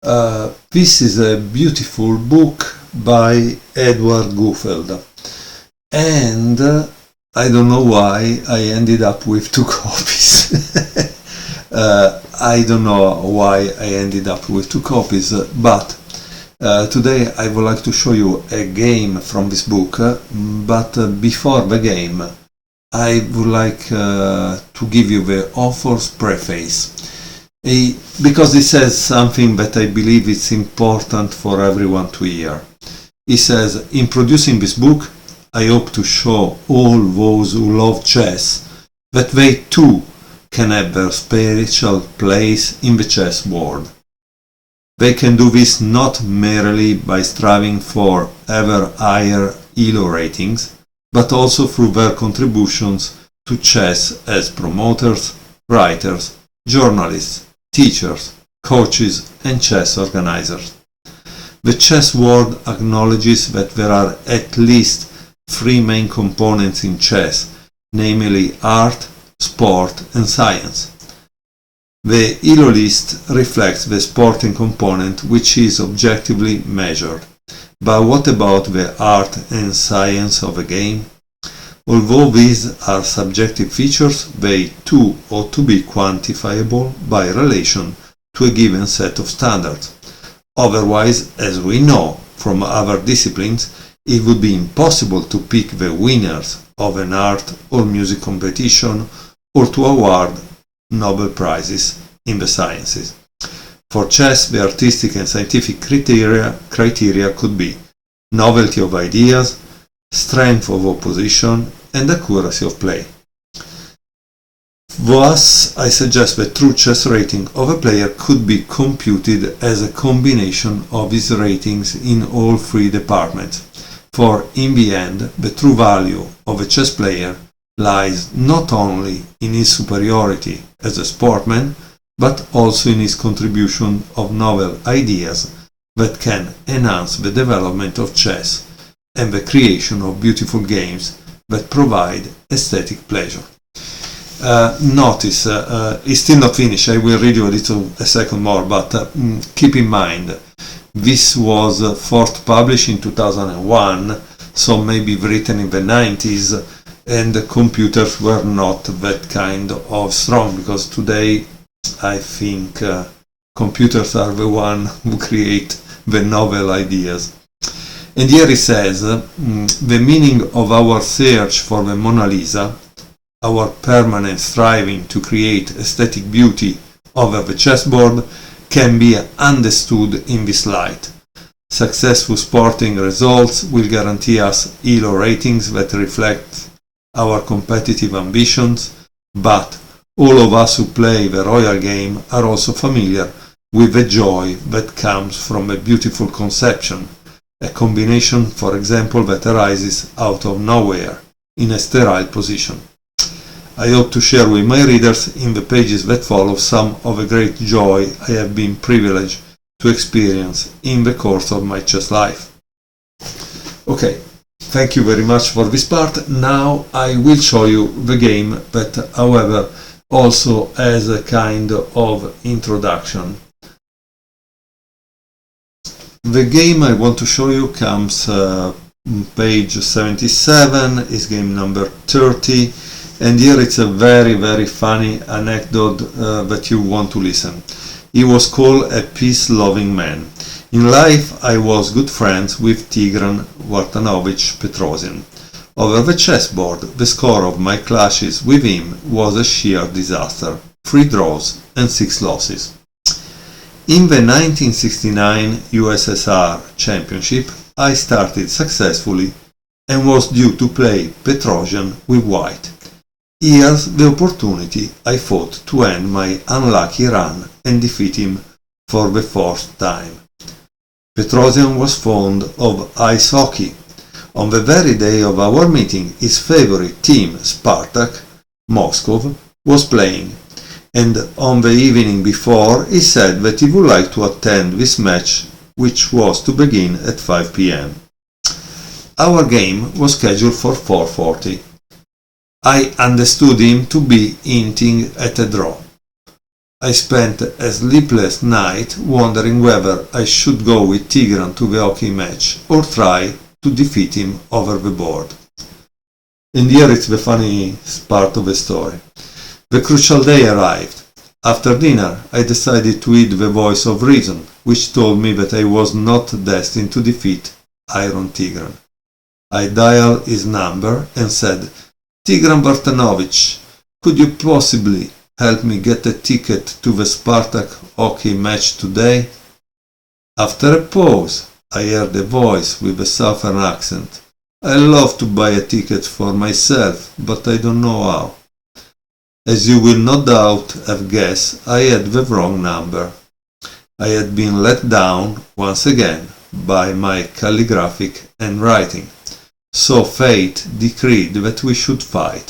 This is a beautiful book by Edward Gufeld, and I don't know why I ended up with 2 copies. I don't know why I ended up with 2 copies, but today I would like to show you a game from this book, but before the game I would like to give you the author's preface, because he says something that I believe is important for everyone to hear. He says, "In producing this book, I hope to show all those who love chess that they too can have their spiritual place in the chess world. They can do this not merely by striving for ever higher ELO ratings, but also through their contributions to chess as promoters, writers, journalists, teachers, coaches, and chess organizers. The chess world acknowledges that there are at least 3 main components in chess, namely art, sport, and science. The ELO list reflects the sporting component, which is objectively measured. But what about the art and science of a game? Although these are subjective features, they too ought to be quantifiable by relation to a given set of standards. Otherwise, as we know from other disciplines, it would be impossible to pick the winners of an art or music competition or to award Nobel Prizes in the sciences. For chess, the artistic and scientific criteria could be novelty of ideas, strength of opposition, and accuracy of play. Thus, I suggest the true chess rating of a player could be computed as a combination of his ratings in all 3 departments, for in the end, the true value of a chess player lies not only in his superiority as a sportsman, but also in his contribution of novel ideas that can enhance the development of chess and the creation of beautiful games that provide aesthetic pleasure." Notice, it's still not finished. I will read you a second more, but keep in mind, this was first published in 2001, so maybe written in the 90s, and the computers were not that kind of strong, because today I think computers are the one who create the novel ideas. And here he says, "The meaning of our search for the Mona Lisa, our permanent striving to create aesthetic beauty over the chessboard, can be understood in this light. Successful sporting results will guarantee us ELO ratings that reflect our competitive ambitions, but all of us who play the royal game are also familiar with the joy that comes from a beautiful conception, a combination, for example, that arises out of nowhere, in a sterile position. I hope to share with my readers in the pages that follow some of the great joy I have been privileged to experience in the course of my chess life." Okay, thank you very much for this part. Now I will show you the game that, however, also as a kind of introduction. The game I want to show you comes page 77, is game number 30, and here it's a very, very funny anecdote that you want to listen. He was called a peace-loving man. In life I was good friends with Tigran Vartanovich Petrosian. Over the chessboard, the score of my clashes with him was a sheer disaster, 3 draws and 6 losses. In the 1969 USSR Championship, I started successfully and was due to play Petrosian with white. Here's the opportunity I thought to end my unlucky run and defeat him for the 4th time. Petrosian was fond of ice hockey. On the very day of our meeting, his favorite team, Spartak Moscow, was playing, and on the evening before he said that he would like to attend this match, which was to begin at 5 p.m. Our game was scheduled for 4:40. I understood him to be hinting at a draw. I spent a sleepless night wondering whether I should go with Tigran to the hockey match or try to defeat him over the board. And here it's the funny part of the story. The crucial day arrived. After dinner, I decided to heed the voice of reason, which told me that I was not destined to defeat Iron Tigran. I dialed his number and said, "Tigran Bartanovich, could you possibly help me get a ticket to the Spartak hockey match today?" After a pause, I heard a voice with a southern accent. "I love to buy a ticket for myself, but I don't know how." As you will no doubt have guessed, I had the wrong number. I had been let down once again by my calligraphic handwriting. So fate decreed that we should fight.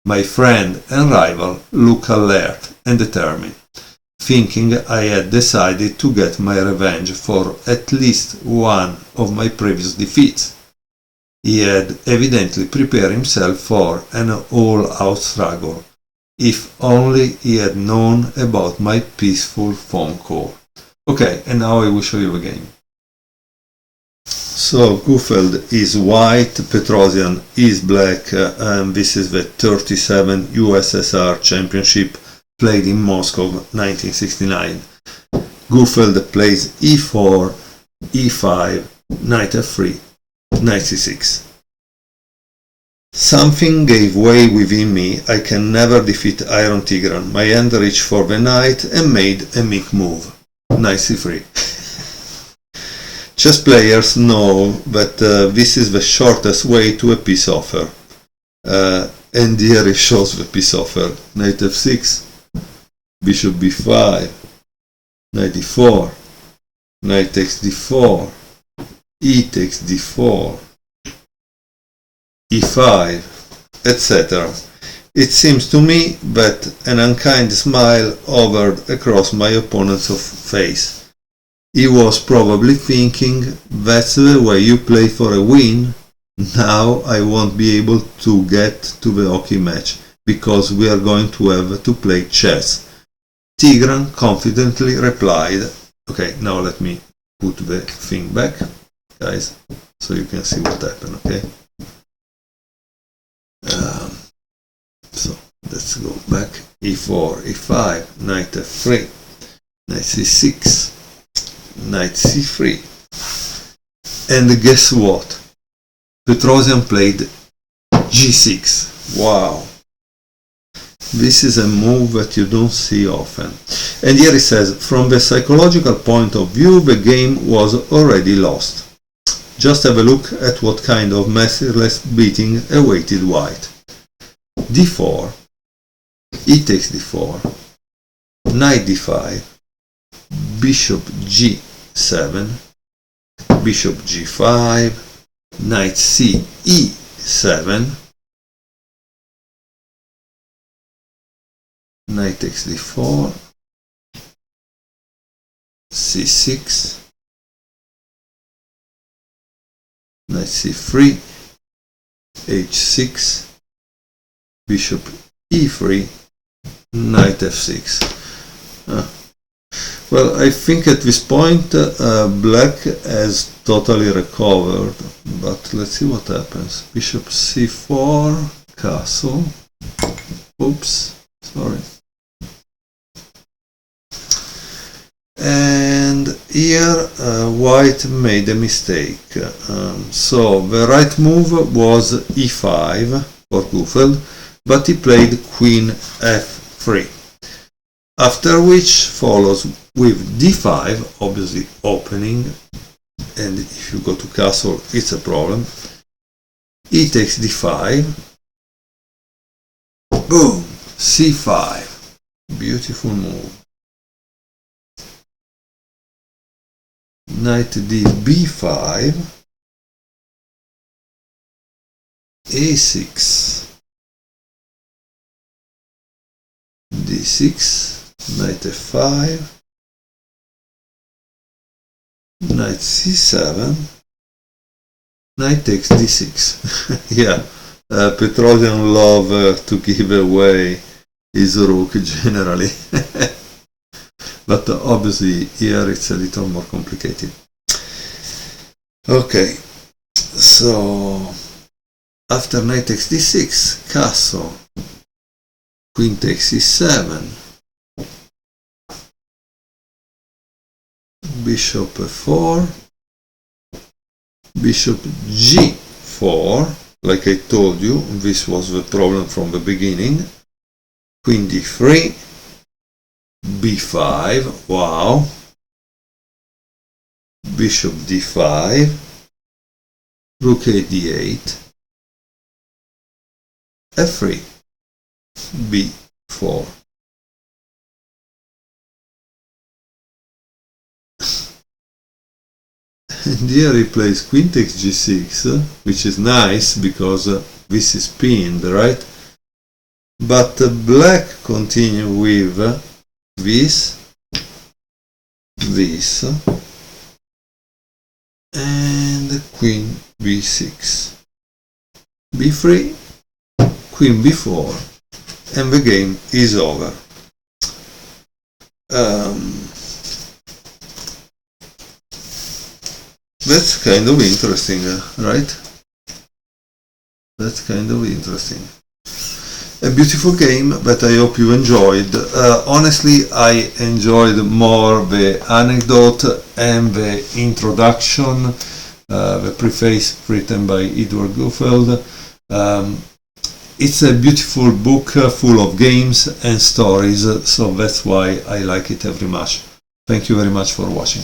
My friend and rival looked alert and determined, thinking I had decided to get my revenge for at least one of my previous defeats. He had evidently prepared himself for an all-out struggle. If only he had known about my peaceful phone call. Okay, and now I will show you the game. So Gufeld is white, Petrosian is black, and this is the 37 USSR Championship played in Moscow 1969. Gufeld plays e4, e5, knight f3, knight c6. Something gave way within me. I can never defeat Iron Tigran. My hand reached for the knight and made a meek move. Knight c3. Chess players know that this is the shortest way to a peace offer. And here it shows the peace offer. Knight f6, bishop b5, knight d4, knight takes d4, e takes d4, e5, etc. It seems to me that an unkind smile hovered across my opponent's face. He was probably thinking, "That's the way you play for a win? Now I won't be able to get to the hockey match, because we are going to have to play chess." Tigran confidently replied, okay, now let me put the thing back, guys, so you can see what happened, okay? So let's go back. e4, e5, knight f3, knight c6, knight c3. And guess what? Petrosian played g6. Wow. This is a move that you don't see often. And here it says, from the psychological point of view, the game was already lost. Just have a look at what kind of merciless beating awaited white. d4, e takes d4, knight d5, bishop g7, bishop g5, knight c e7, knight takes d4, c6, knight c3, h6, bishop e3, knight f6. Well, I think at this point black has totally recovered, but let's see what happens. Bishop c4, castle, oops, sorry. And here white made a mistake. So the right move was e5 for Gufeld, but he played queen f3. After which follows with d5, obviously opening, and if you go to castle it's a problem. E takes d5, boom, c5, beautiful move. Knight d b5, a6, d6, knight f5, knight c7, knight takes d6. Yeah, Petrosian love to give away his rook generally. but obviously here it's a little more complicated. Okay, so after knight takes d6, castle, queen takes e7, bishop f4, bishop g4, like I told you, this was the problem from the beginning, queen d3, b5, wow, bishop d5, rook a d8, f3, b4. And here he plays queen takes g6, which is nice because this is pinned, right? But black continue with this, and queen b6, b3, queen b4, and the game is over. That's kind of interesting, right? That's kind of interesting. A beautiful game that I hope you enjoyed. Honestly, I enjoyed more the anecdote and the introduction, the preface written by Edward Gufeld. It's a beautiful book full of games and stories, so that's why I like it very much. Thank you very much for watching.